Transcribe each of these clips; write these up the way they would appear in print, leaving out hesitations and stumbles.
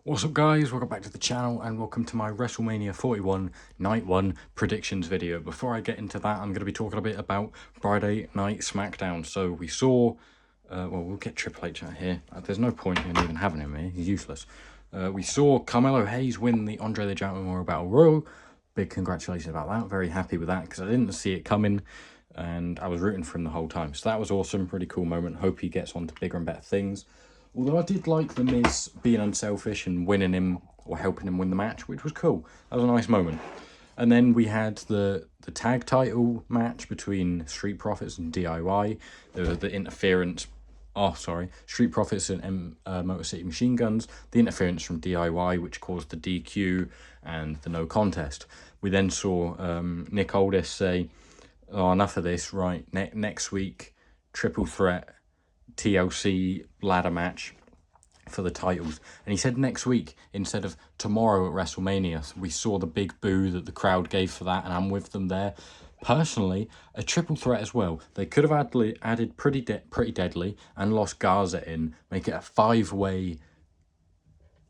What's up guys, welcome back to the channel and welcome to my WrestleMania 41 Night 1 predictions video. Before I get into that, I'm going to be talking a bit about Friday Night Smackdown. So we saw, well, we'll get Triple H out here. There's no point in even having him here, he's useless. We saw Carmelo Hayes win the Andre the Giant Memorial Battle Royal. Big congratulations about that, very happy with that because I didn't see it coming and I was rooting for him the whole time. So that was awesome, pretty cool moment. Hope he gets on to bigger and better things. Although I did like The Miz being unselfish and winning him or helping him win the match, which was cool. That was a nice moment. And then we had the tag title match between Street Profits and DIY. There was the interference. Street Profits and Motor City Machine Guns. The interference from DIY, which caused the DQ and the no contest. We then saw Nick Aldis say, "Oh, enough of this. Right, next week, triple threat TLC ladder match for the titles." And he said next week instead of tomorrow at WrestleMania. We saw the big boo that the crowd gave for that, and I'm with them there. Personally, a triple threat as well. They could have added Pretty Deadly and lost Garza in, make it a 5-way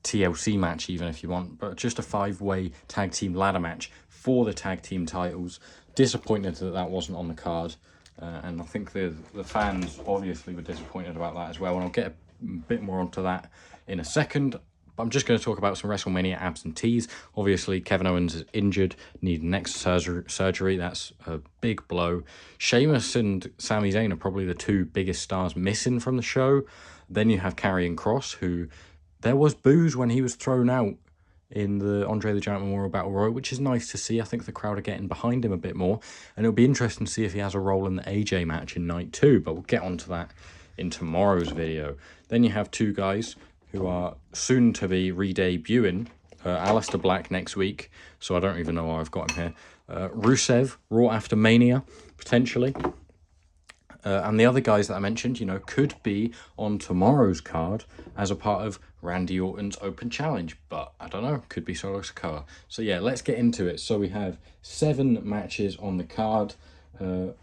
TLC match even if you want, but just a 5-way tag team ladder match for the tag team titles. Disappointed that that wasn't on the card. And I think the fans obviously were disappointed about that as well. And I'll get a bit more onto that in a second. But I'm just going to talk about some WrestleMania absentees. Obviously, Kevin Owens is injured, needed neck surgery. That's a big blow. Sheamus and Sami Zayn are probably the two biggest stars missing from the show. Then you have Karrion Kross, who there was boos when he was thrown out in the Andre the Giant Memorial Battle Royal, which is nice to see. I think the crowd are getting behind him a bit more, and it'll be interesting to see if he has a role in the AJ match in night 2, but we'll get onto that in tomorrow's video. Then you have two guys who are soon to be re-debuting, Aleister Black next week, so I don't even know why I've got him here. Rusev, Raw After Mania, potentially. And the other guys that I mentioned, you know, could be on tomorrow's card as a part of Randy Orton's Open Challenge. But I don't know, could be Solo Sikoa. So yeah, let's get into it. So we have 7 matches on the card. 1,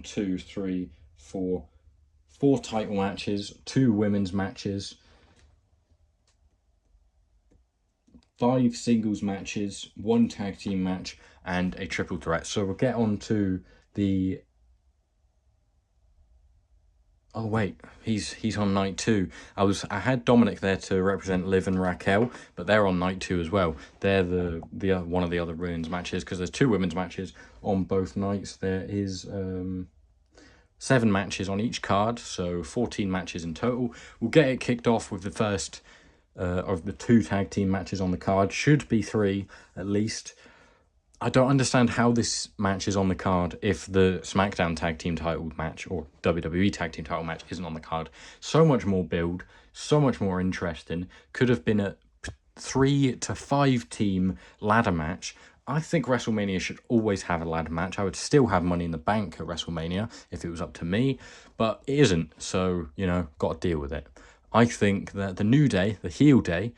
2, 3, 4. 4 title matches, 2 women's matches, 5 singles matches, 1 tag team match, and a triple threat. So we'll get on to the... Oh wait, he's on night 2. I had Dominic there to represent Liv and Raquel, but they're on night 2 as well. They're the one of the other women's matches because there's 2 women's matches on both nights. There is 7 matches on each card, so 14 matches in total. We'll get it kicked off with the first of the 2 tag team matches on the card. Should be 3 at least. I don't understand how this match is on the card if the Smackdown tag team title match or WWE tag team title match isn't on the card. So much more build, so much more interesting. Could have been a 3 to 5 team ladder match. I think WrestleMania should always have a ladder match. I would still have Money in the Bank at WrestleMania if it was up to me, but it isn't. So, you know, got to deal with it. I think that the New Day, the heel New Day,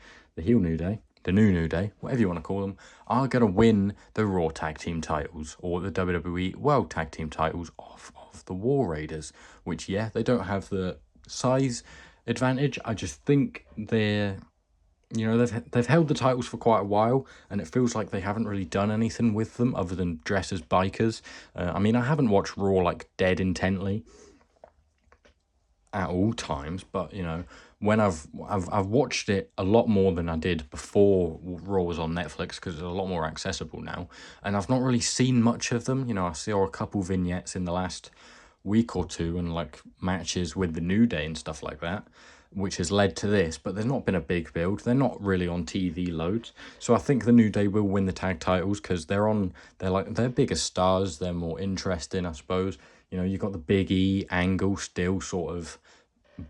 the New Day, whatever you want to call them, are going to win the Raw Tag Team titles or the WWE World Tag Team titles off of the War Raiders, which, yeah, they don't have the size advantage. I just think they're, you know, they've held the titles for quite a while, and it feels like they haven't really done anything with them other than dress as bikers. I mean, I haven't watched Raw, like, dead intently at all times, but, you know, when I've watched it a lot more than I did before Raw was on Netflix because it's a lot more accessible now, and I've not really seen much of them. You know, I saw a couple vignettes in the last week or 2 and like matches with the New Day and stuff like that, which has led to this, but there's not been a big build. They're not really on TV loads, so I think the New Day will win the tag titles because they're bigger stars. They're more interesting, I suppose. You know, you've got the Big E angle still sort of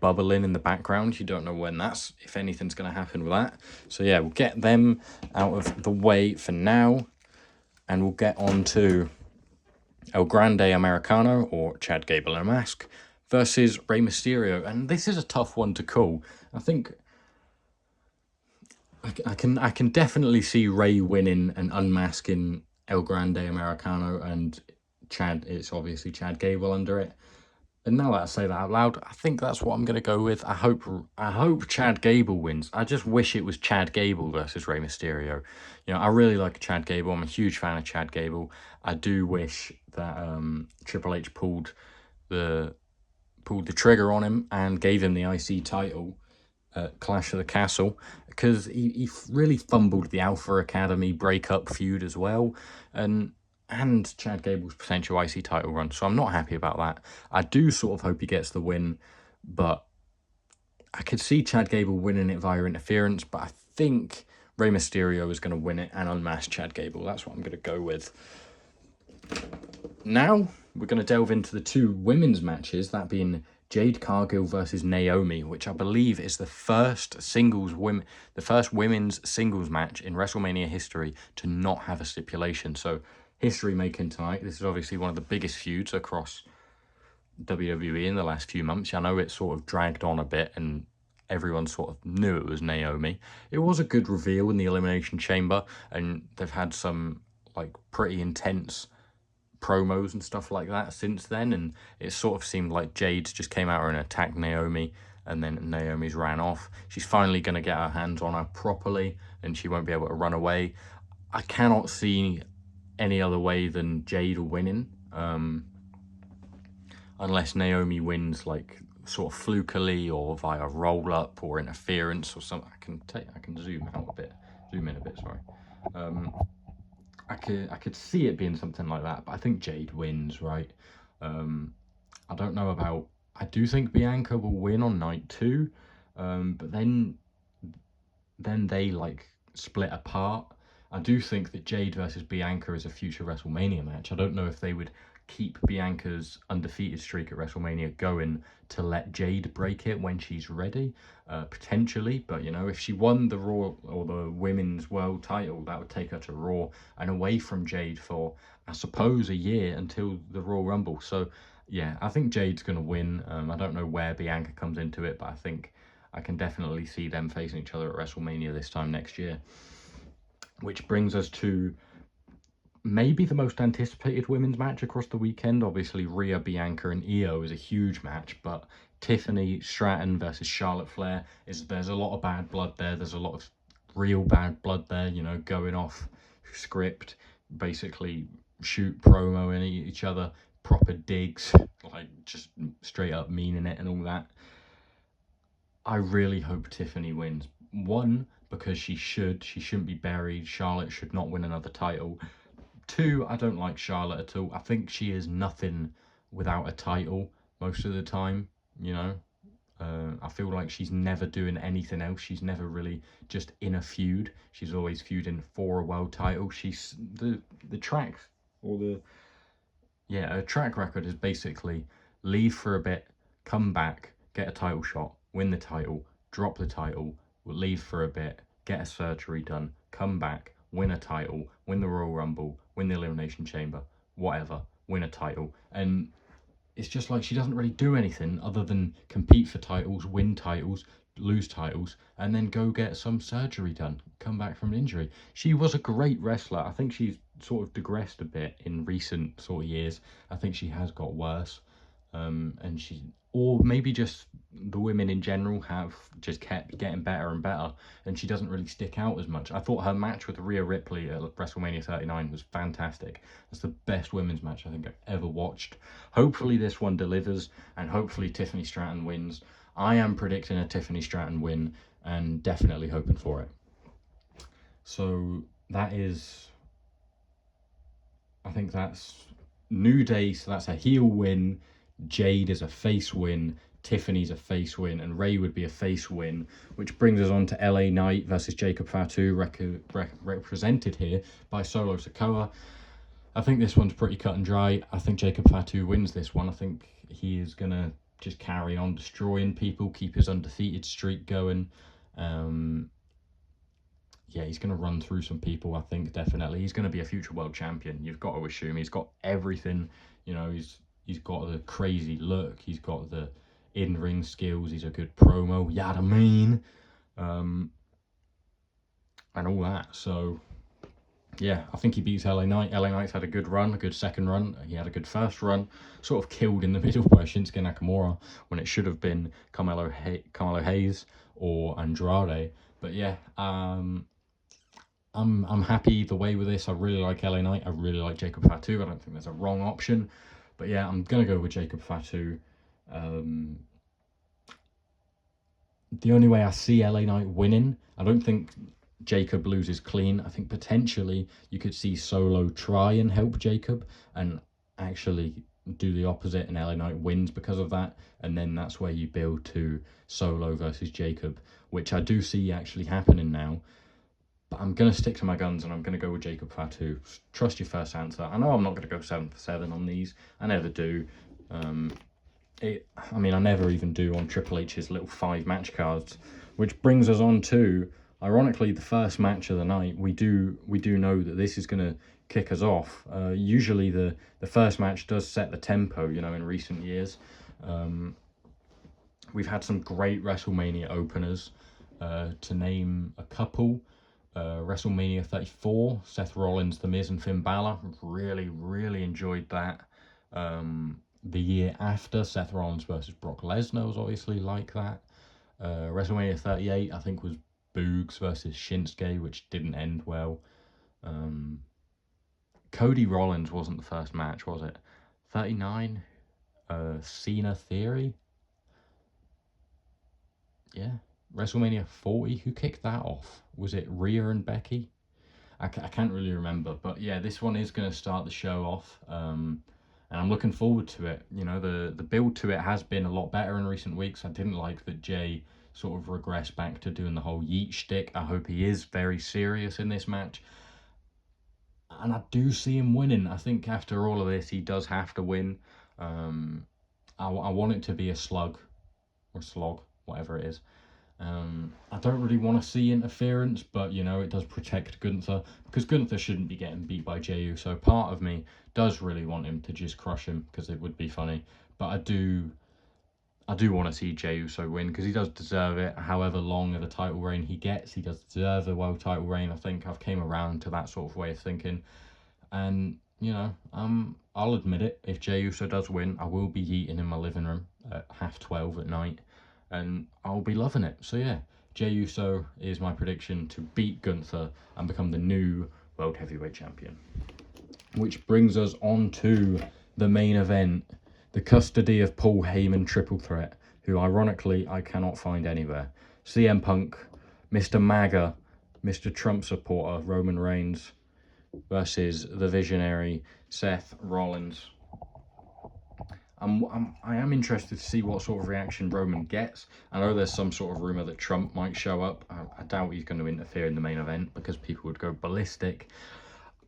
bubbling in the background. You don't know when if anything's going to happen with that. So yeah, we'll get them out of the way for now, and we'll get on to El Grande Americano, or Chad Gable in a mask, versus Rey Mysterio. And this is a tough one to call. I think I can definitely see Rey winning and unmasking El Grande Americano, and Chad, it's obviously Chad Gable under it. And now that I say that out loud, I think that's what I'm going to go with. I hope Chad Gable wins. I just wish it was Chad Gable versus Rey Mysterio. You know, I really like Chad Gable. I'm a huge fan of Chad Gable. I do wish that Triple H the pulled the trigger on him and gave him the IC title at Clash of the Castle, because he really fumbled the Alpha Academy breakup feud as well, and Chad Gable's potential IC title run. So I'm not happy about that. I do sort of hope he gets the win, but I could see Chad Gable winning it via interference, but I think Rey Mysterio is going to win it and unmask Chad Gable. That's what I'm going to go with. Now we're going to delve into the two women's matches, that being Jade Cargill versus Naomi, which I believe is the first women's singles match in WrestleMania history to not have a stipulation. So history making tonight. This is obviously one of the biggest feuds across WWE in the last few months. I know it sort of dragged on a bit and everyone sort of knew it was Naomi. It was a good reveal in the Elimination Chamber, and they've had some like pretty intense promos and stuff like that since then, and it sort of seemed like Jade just came out and attacked Naomi, and then Naomi's ran off. She's finally going to get her hands on her properly, and she won't be able to run away. I cannot see any other way than Jade winning, unless Naomi wins like sort of flukily or via roll up or interference or something. I can zoom out a bit, zoom in a bit. Sorry. I could see it being something like that, but I think Jade wins, right? I don't know about. I do think Bianca will win on night 2, but then they like split apart. I do think that Jade versus Bianca is a future WrestleMania match. I don't know if they would keep Bianca's undefeated streak at WrestleMania going to let Jade break it when she's ready, potentially. But, you know, if she won the Raw or the Women's World title, that would take her to Raw and away from Jade for, I suppose, a year until the Royal Rumble. So, yeah, I think Jade's going to win. I don't know where Bianca comes into it, but I can definitely see them facing each other at WrestleMania this time next year. Which brings us to maybe the most anticipated women's match across the weekend. Obviously, Rhea, Bianca, and Io is a huge match, but Tiffany Stratton versus Charlotte Flair there's a lot of bad blood there. There's a lot of real bad blood there, you know, going off script, basically shoot promo in each other, proper digs, like just straight up meaning it and all that. I really hope Tiffany wins. One, because she shouldn't be buried. Charlotte should not win another title. Two, I don't like Charlotte at all. I think she is nothing without a title most of the time, you know. I feel like she's never doing anything else. She's never really just in a feud. She's always feuding for a world title. She's the track or the her track record is basically leave for a bit, come back, get a title shot, win the title, drop the title, leave for a bit, get a surgery done, come back, win a title, win the Royal Rumble, win the Elimination Chamber, whatever, win a title. And it's just like she doesn't really do anything other than compete for titles, win titles, lose titles, and then go get some surgery done, come back from an injury. She was a great wrestler. I think she's sort of digressed a bit in recent sort of years. I think she has got worse. And or maybe just the women in general have just kept getting better and better, and she doesn't really stick out as much. I thought her match with Rhea Ripley at WrestleMania 39 was fantastic. That's the best women's match I think I've ever watched. Hopefully this one delivers, and hopefully Tiffany Stratton wins. I am predicting a Tiffany Stratton win, and definitely hoping for it. So that is, I think that's New Day, so that's a heel win. Jade is a face win, Tiffany's a face win, and Ray would be a face win, which brings us on to LA Knight versus Jacob Fatu, represented here by Solo Sikoa. I think this one's pretty cut and dry. I think Jacob Fatu wins this one. I think he is going to just carry on destroying people, keep his undefeated streak going. He's going to run through some people, I think, definitely. He's going to be a future world champion. You've got to assume he's got everything. You know, he's got the crazy look. He's got the in-ring skills. He's a good promo. Yada mean. And all that. So yeah, I think he beats LA Knight. LA Knight's had a good run, a good second run. He had a good first run, sort of killed in the middle by Shinsuke Nakamura when it should have been Carmelo Hayes or Andrade. But yeah, I'm happy either way with this. I really like LA Knight. I really like Jacob Fatu. I don't think there's a wrong option. But yeah, I'm going to go with Jacob Fatu. The only way I see LA Knight winning, I don't think Jacob loses clean. I think potentially you could see Solo try and help Jacob and actually do the opposite, and LA Knight wins because of that. And then that's where you build to Solo versus Jacob, which I do see actually happening now. But I'm going to stick to my guns and I'm going to go with Jacob Fatu. Trust your first answer. I know I'm not going to go 7 for 7 on these. I never do. I mean, I never even do on Triple H's little 5 match cards, which brings us on to, ironically, the first match of the night. We do know that this is going to kick us off. Usually the first match does set the tempo, you know, in recent years. We've had some great WrestleMania openers, to name a couple. WrestleMania 34, Seth Rollins, The Miz and Finn Balor. Really enjoyed that. The year after, Seth Rollins versus Brock Lesnar was obviously like that. WrestleMania 38, I think, was Boogs versus Shinsuke, which didn't end well. Cody Rollins wasn't the first match, was it? 39, Cena Theory. Yeah. WrestleMania 40, who kicked that off? Was it Rhea and Becky? I can't really remember, but yeah, this one is going to start the show off, and I'm looking forward to it. You know, the build to it has been a lot better in recent weeks. I didn't like that Jay sort of regressed back to doing the whole yeet shtick. I hope he is very serious in this match, and I do see him winning. I think after all of this, he does have to win. I want it to be a slug or slog, whatever it is. I don't really want to see interference, but you know, it does protect Gunther, because Gunther shouldn't be getting beat by Jey Uso. Part of me does really want him to just crush him because it would be funny, but I do want to see Jey Uso win because he does deserve it. However long of a title reign he gets, he does deserve a world title reign. I think I've came around to that sort of way of thinking, and you know, I'll admit it. If Jey Uso does win, I will be eating in my living room at 12:30 at night, and I'll be loving it. So yeah, Jey Uso is my prediction to beat Gunther and become the new World Heavyweight Champion. Which brings us on to the main event, the custody of Paul Heyman triple threat, who ironically I cannot find anywhere. CM Punk, Mr. MAGA, Mr. Trump supporter Roman Reigns versus the visionary Seth Rollins. I am interested to see what sort of reaction Roman gets. I know there's some sort of rumor that Trump might show up. I doubt he's going to interfere in the main event because people would go ballistic.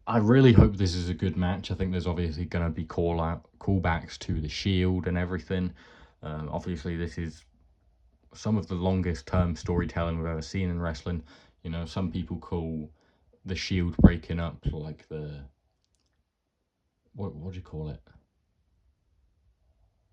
I really hope this is a good match. I think there's obviously going to be callbacks to the Shield and everything. Obviously, this is some of the longest term storytelling we've ever seen in wrestling. You know, some people call the Shield breaking up like the, what do you call it?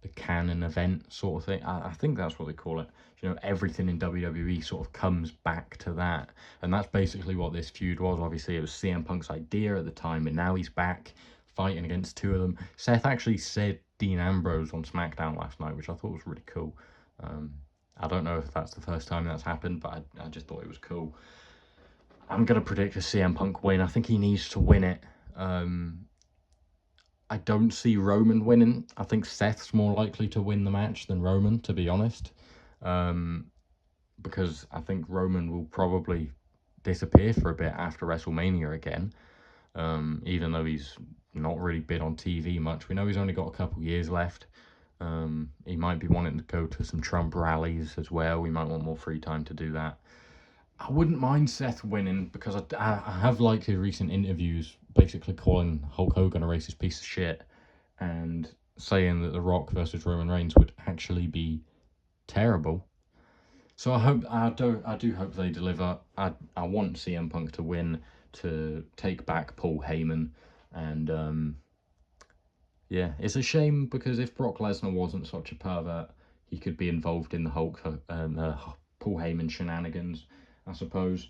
The canon event sort of thing. I think that's what they call it. You know, everything in WWE sort of comes back to that. And that's basically what this feud was. Obviously, it was CM Punk's idea at the time, and now he's back fighting against two of them. Seth actually said Dean Ambrose on Smackdown last night, which I thought was really cool. I don't know if that's the first time that's happened, but I just thought it was cool. I'm going to predict a CM Punk win. I think he needs to win it. I don't see Roman winning. I think Seth's more likely to win the match than Roman, to be honest. Because I think Roman will probably disappear for a bit after WrestleMania again. Even though he's not really been on TV much. We know he's only got a couple years left. He might be wanting to go to some Trump rallies as well. We might want more free time to do that. I wouldn't mind Seth winning because I have liked his recent interviews basically calling Hulk Hogan a racist piece of shit and saying that The Rock versus Roman Reigns would actually be terrible. So I do hope they deliver. I want CM Punk to win to take back Paul Heyman, and yeah, it's a shame because if Brock Lesnar wasn't such a pervert, he could be involved in the Paul Heyman shenanigans, I suppose.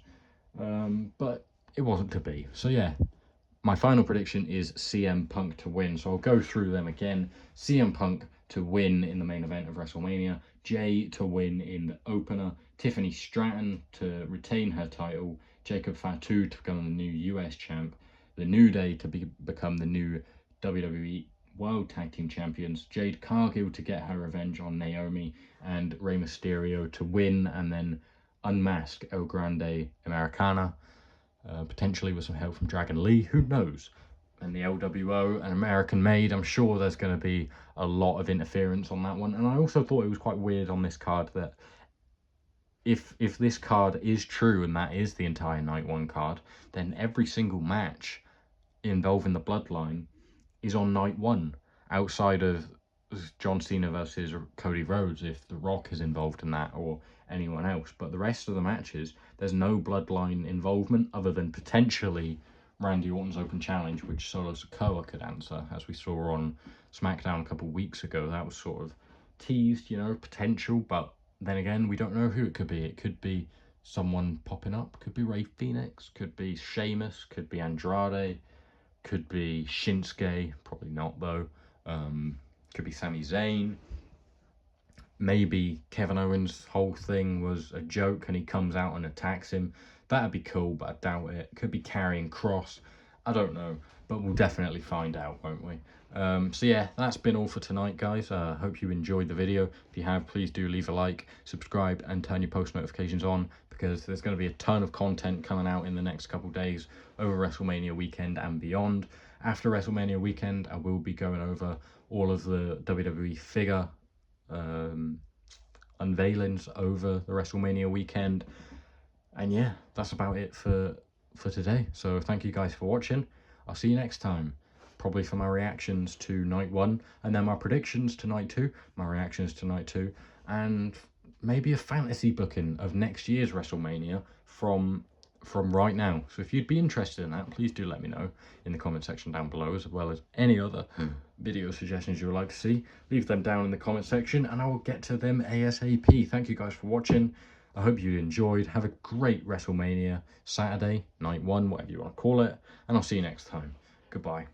But it wasn't to be. So yeah, my final prediction is CM Punk to win. So I'll go through them again. CM Punk to win in the main event of WrestleMania. Jay to win in the opener. Tiffany Stratton to retain her title. Jacob Fatu to become the new US champ. The New Day to become the new WWE World Tag Team Champions. Jade Cargill to get her revenge on Naomi. And Rey Mysterio to win and then unmask El Grande Americana. Potentially with some help from Dragon Lee, who knows? And the LWO, an American made, I'm sure there's going to be a lot of interference on that one. And I also thought it was quite weird on this card that if this card is true and that is the entire night one card, then every single match involving the bloodline is on night one, outside of John Cena versus Cody Rhodes if The Rock is involved in that or anyone else. But the rest of the matches, there's no bloodline involvement other than potentially Randy Orton's open challenge, which Solo Sikoa could answer, as we saw on Smackdown a couple of weeks ago. That was sort of teased, you know, potential, but then again, we don't know who it could be. It could be someone popping up, could be Rey Fenix, could be Sheamus, could be Andrade, could be Shinsuke, probably not though. Could be Sami Zayn. Maybe Kevin Owens' whole thing was a joke and he comes out and attacks him. That'd be cool, but I doubt it. Could be Karrion Kross. I don't know, but we'll definitely find out, won't we? So yeah, that's been all for tonight, guys. Hope you enjoyed the video. If you have, please do leave a like, subscribe, and turn your post notifications on, because there's going to be a ton of content coming out in the next couple of days over WrestleMania weekend and beyond. After WrestleMania weekend, I will be going over all of the WWE figure unveilings over the WrestleMania weekend. And yeah, that's about it for today. So thank you guys for watching. I'll see you next time, probably for my reactions to night one, and then my predictions to night two, my reactions to night two, and maybe a fantasy booking of next year's WrestleMania from right now. So if you'd be interested in that, please do let me know in the comment section down below, as well as any other video suggestions you would like to see. Leave them down in the comment section and I will get to them ASAP. Thank you guys for watching. I hope you enjoyed. Have a great WrestleMania Saturday, night one, whatever you want to call it, and I'll see you next time. Goodbye.